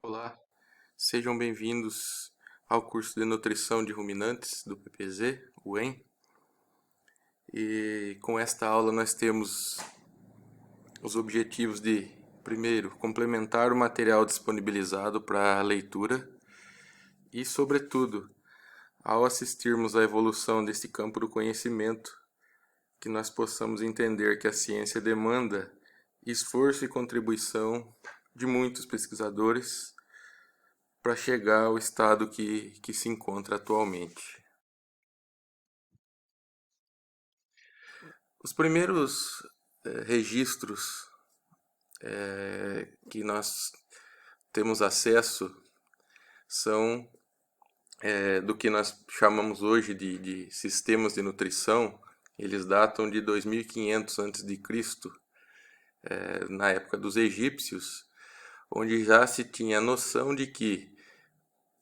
Olá, sejam bem-vindos ao curso de Nutrição de Ruminantes do PPZ, o EM. E com esta aula nós temos os objetivos de, primeiro, complementar o material disponibilizado para a leitura e, sobretudo, ao assistirmos à evolução deste campo do conhecimento, que nós possamos entender que a ciência demanda esforço e contribuição de muitos pesquisadores para chegar ao estado que se encontra atualmente. Os primeiros registros que nós temos acesso são do que nós chamamos hoje de sistemas de nutrição. Eles datam de 2500 a.C., na época dos egípcios, onde já se tinha a noção de que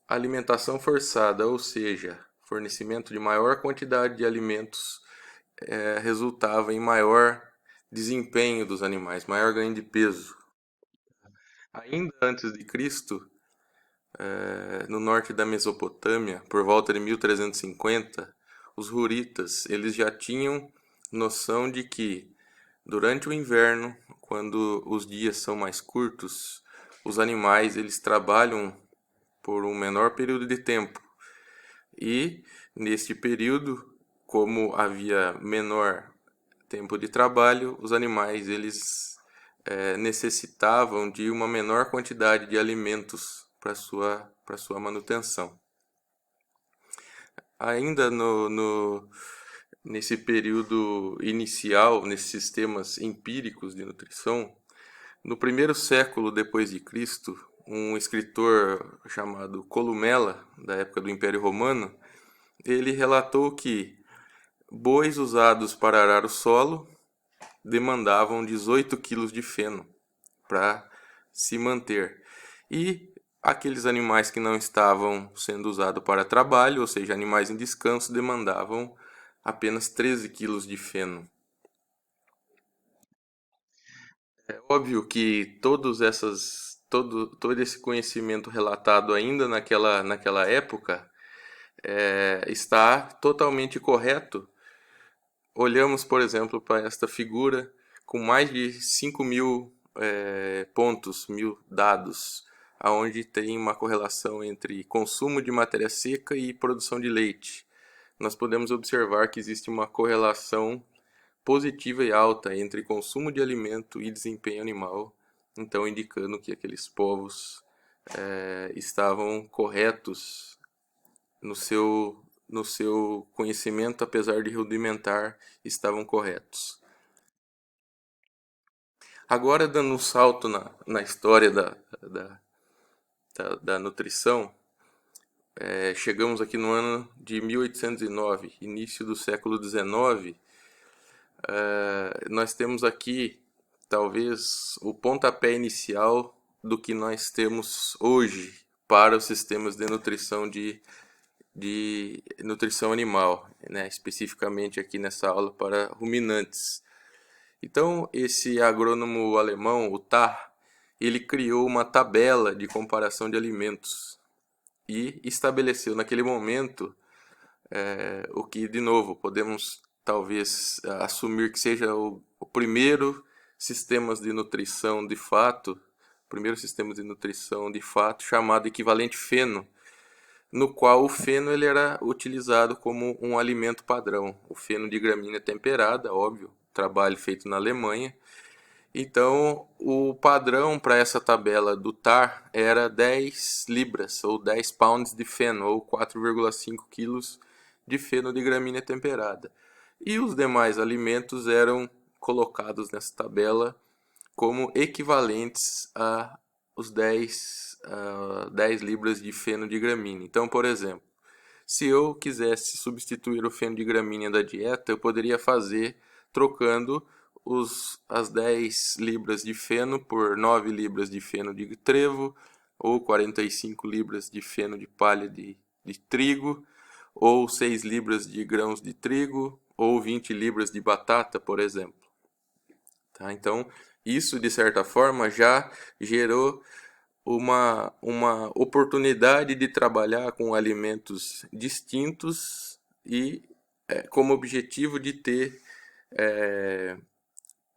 alimentação forçada, ou seja, fornecimento de maior quantidade de alimentos, resultava em maior desempenho dos animais, maior ganho de peso. Ainda antes de Cristo, no norte da Mesopotâmia, por volta de 1350, os hurritas eles já tinham noção de que durante o inverno, quando os dias são mais curtos, os animais eles trabalham por um menor período de tempo. E neste período, como havia menor tempo de trabalho, os animais eles necessitavam de uma menor quantidade de alimentos para sua manutenção. Ainda nesse período inicial, nesses sistemas empíricos de nutrição, no primeiro século depois de Cristo, um escritor chamado Columela, da época do Império Romano, ele relatou que bois usados para arar o solo demandavam 18 quilos de feno para se manter. E aqueles animais que não estavam sendo usados para trabalho, ou seja, animais em descanso, demandavam apenas 13 quilos de feno. É óbvio que todo esse conhecimento relatado ainda naquela época está totalmente correto. Olhamos, por exemplo, para esta figura com mais de 5.000 pontos, 1.000 dados, aonde tem uma correlação entre consumo de matéria seca e produção de leite. Nós podemos observar que existe uma correlação positiva e alta entre consumo de alimento e desempenho animal, então indicando que aqueles povos estavam corretos no seu conhecimento, apesar de rudimentar, estavam corretos. Agora, dando um salto na história da nutrição, chegamos aqui no ano de 1809, início do século XIX. Nós temos aqui, talvez, o pontapé inicial do que nós temos hoje para os sistemas de nutrição animal, né? Especificamente aqui nessa aula para ruminantes. Então, esse agrônomo alemão, o Tarr, ele criou uma tabela de comparação de alimentos e estabeleceu naquele momento o que, de novo, podemos talvez assumir que seja o primeiro sistemas de nutrição de fato, primeiro sistema de nutrição de fato, chamado equivalente feno, no qual o feno ele era utilizado como um alimento padrão. O feno de gramínea temperada, óbvio, trabalho feito na Alemanha. Então, o padrão para essa tabela do TAR era 10 libras, ou 10 pounds de feno, ou 4,5 quilos de feno de gramínea temperada. E os demais alimentos eram colocados nessa tabela como equivalentes a os 10 libras de feno de gramínea. Então, por exemplo, se eu quisesse substituir o feno de gramínea da dieta, eu poderia fazer trocando as 10 libras de feno por 9 libras de feno de trevo, ou 45 libras de feno de palha de trigo, ou 6 libras de grãos de trigo, ou 20 libras de batata, por exemplo. Tá? Então, isso de certa forma já gerou uma oportunidade de trabalhar com alimentos distintos e como objetivo de ter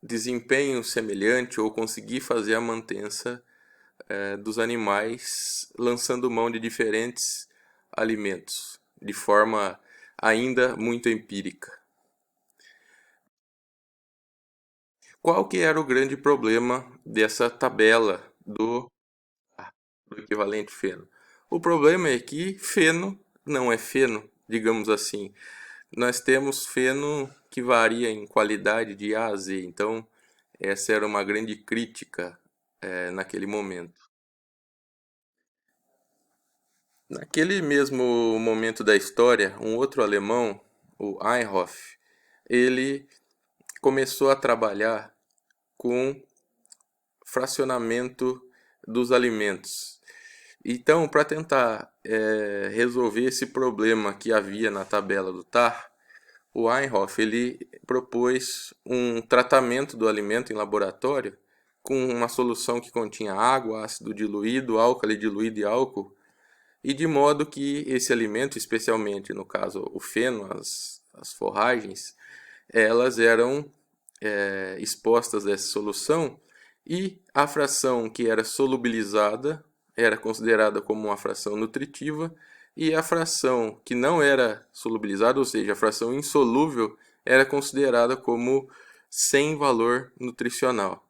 desempenho semelhante ou conseguir fazer a mantença dos animais lançando mão de diferentes alimentos de forma ainda muito empírica. Qual que era o grande problema dessa tabela do equivalente feno? O problema é que feno não é feno, digamos assim. Nós temos feno que varia em qualidade de A a Z, então essa era uma grande crítica naquele momento. Naquele mesmo momento da história, um outro alemão, o Einhoff, ele começou a trabalhar com fracionamento dos alimentos. Então, para tentar resolver esse problema que havia na tabela do TAR, o Einhoff ele propôs um tratamento do alimento em laboratório com uma solução que continha água, ácido diluído, álcali diluído e álcool, e de modo que esse alimento, especialmente no caso o feno, as forragens, elas eram expostas a essa solução e a fração que era solubilizada era considerada como uma fração nutritiva e a fração que não era solubilizada, ou seja, a fração insolúvel, era considerada como sem valor nutricional.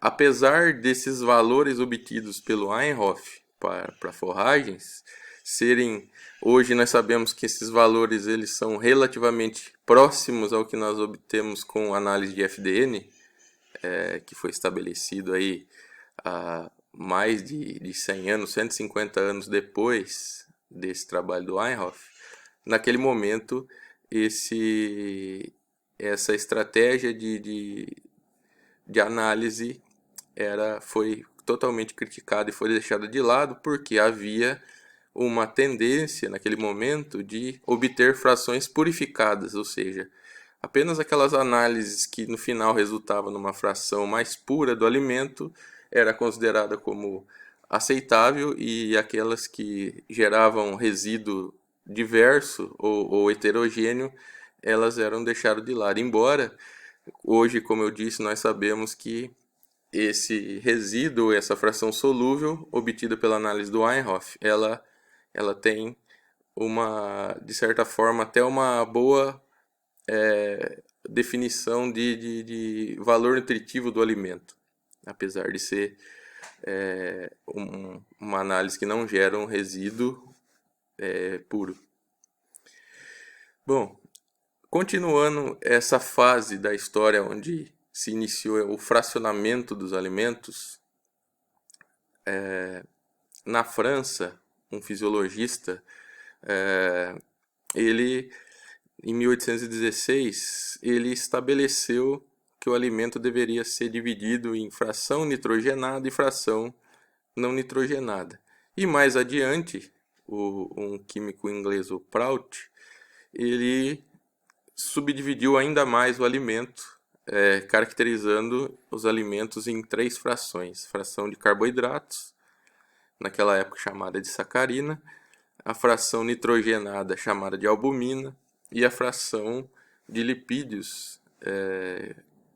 Apesar desses valores obtidos pelo Einhoff para forragens serem, hoje nós sabemos que esses valores eles são relativamente próximos ao que nós obtemos com análise de FDN, que foi estabelecido aí há mais de 100 anos, 150 anos depois desse trabalho do Einhoff. Naquele momento, essa estratégia de análise foi totalmente criticada e foi deixada de lado porque havia uma tendência naquele momento de obter frações purificadas, ou seja, apenas aquelas análises que no final resultavam numa fração mais pura do alimento era considerada como aceitável e aquelas que geravam resíduo diverso ou heterogêneo, elas eram deixadas de lado. Embora hoje, como eu disse, nós sabemos que esse resíduo, essa fração solúvel obtida pela análise do Einhoff, ela tem de certa forma, até uma boa definição de valor nutritivo do alimento, apesar de ser uma análise que não gera um resíduo puro. Bom, continuando essa fase da história onde se iniciou o fracionamento dos alimentos, na França, um fisiologista, ele em 1816, ele estabeleceu que o alimento deveria ser dividido em fração nitrogenada e fração não nitrogenada. E mais adiante, um químico inglês, o Prout, ele subdividiu ainda mais o alimento, caracterizando os alimentos em 3 frações: fração de carboidratos, naquela época chamada de sacarina, a fração nitrogenada chamada de albumina e a fração de lipídios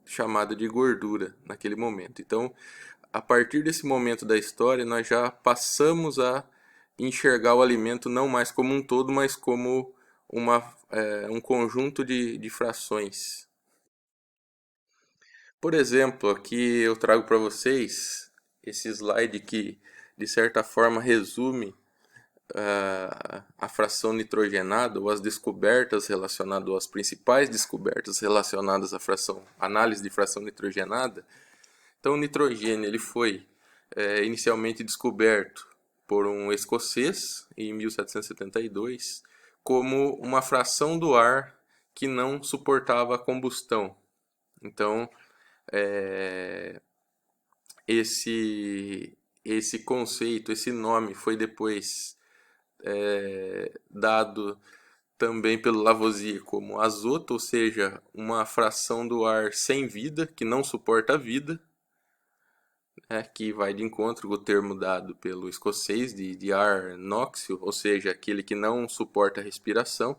chamada de gordura naquele momento. Então, a partir desse momento da história, nós já passamos a enxergar o alimento não mais como um todo, mas como um conjunto de frações. Por exemplo, aqui eu trago para vocês esse slide que, de certa forma, resume a fração nitrogenada ou as descobertas relacionadas, ou as principais descobertas relacionadas à análise de fração nitrogenada. Então, o nitrogênio ele foi inicialmente descoberto por um escocês em 1772 como uma fração do ar que não suportava a combustão. Então, esse conceito, esse nome foi depois dado também pelo Lavoisier como azoto, ou seja, uma fração do ar sem vida, que não suporta a vida. que vai de encontro com o termo dado pelo escocês de ar nóxio, ou seja, aquele que não suporta a respiração.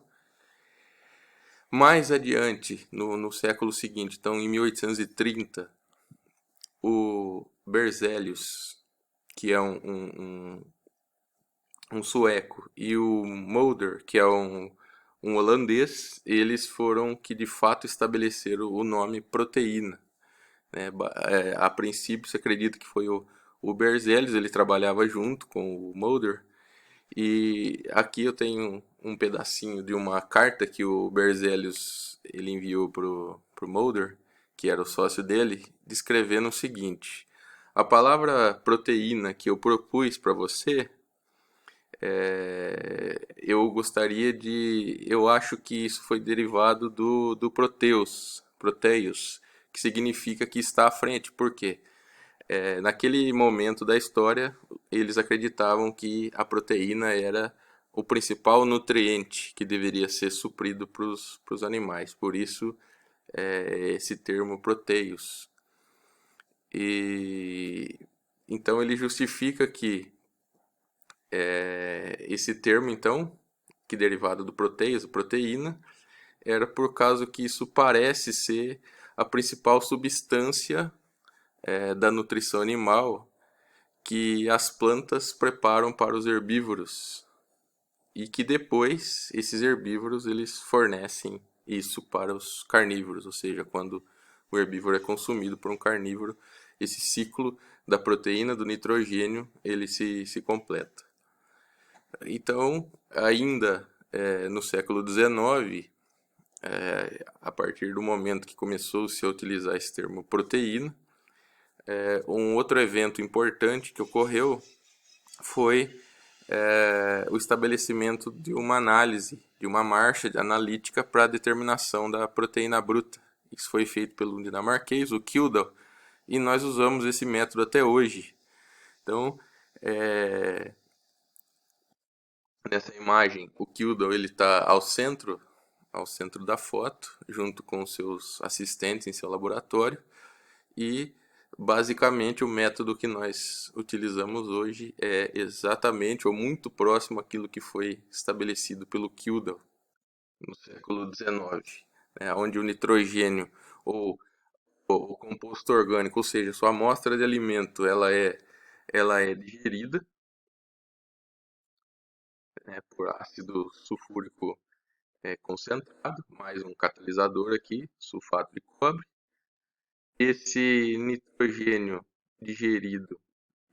Mais adiante, no século seguinte, então em 1830, o Berzelius, que é um sueco, e o Mulder, que é um holandês, eles foram que de fato estabeleceram o nome proteína. Né? A princípio se acredita que foi o Berzelius, ele trabalhava junto com o Mulder, e aqui eu tenho um pedacinho de uma carta que o Berzelius ele enviou pro Mulder, que era o sócio dele, descrevendo o seguinte: a palavra proteína que eu propus para você, eu gostaria de, eu acho que isso foi derivado do proteios, que significa que está à frente. Por quê? Naquele momento da história, eles acreditavam que a proteína era o principal nutriente que deveria ser suprido para os animais. Por isso, esse termo proteios. E então ele justifica que esse termo, então, que derivado do proteios, proteína, era por causa que isso parece ser a principal substância da nutrição animal que as plantas preparam para os herbívoros e que depois esses herbívoros eles fornecem isso para os carnívoros, ou seja, quando o herbívoro é consumido por um carnívoro, esse ciclo da proteína, do nitrogênio, ele se completa. Então, ainda no século XIX, a partir do momento que começou-se a utilizar esse termo proteína, um outro evento importante que ocorreu foi o estabelecimento de uma análise, de uma marcha analítica para a determinação da proteína bruta. Isso foi feito pelo dinamarquês, o Kildall, e nós usamos esse método até hoje. Então, nessa imagem, o Kildall ele está ao centro da foto, junto com seus assistentes em seu laboratório, e basicamente o método que nós utilizamos hoje é exatamente ou muito próximo àquilo que foi estabelecido pelo Kildall no século XIX, né, onde o nitrogênio ou o composto orgânico, ou seja, sua amostra de alimento, ela é digerida, né, por ácido sulfúrico concentrado, mais um catalisador aqui, sulfato de cobre. Esse nitrogênio digerido,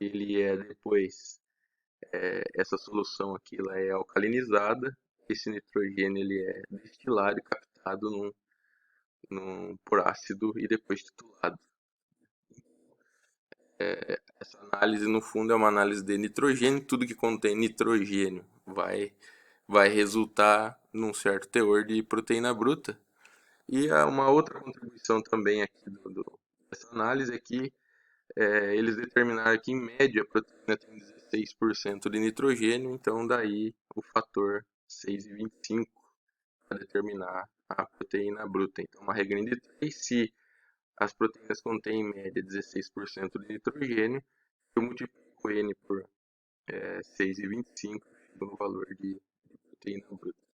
ele é depois, essa solução aqui ela é alcalinizada, esse nitrogênio ele é destilado e captado por ácido e depois titulado. Essa análise no fundo é uma análise de nitrogênio, tudo que contém nitrogênio vai resultar num certo teor de proteína bruta. E uma outra contribuição também aqui dessa análise é que eles determinaram que, em média, a proteína tem 16% de nitrogênio, então daí o fator 6,25 para determinar a proteína bruta. Então, uma regrinha de 3, se as proteínas contêm, em média, 16% de nitrogênio, eu multiplico N por 6,25, chego no valor de proteína bruta.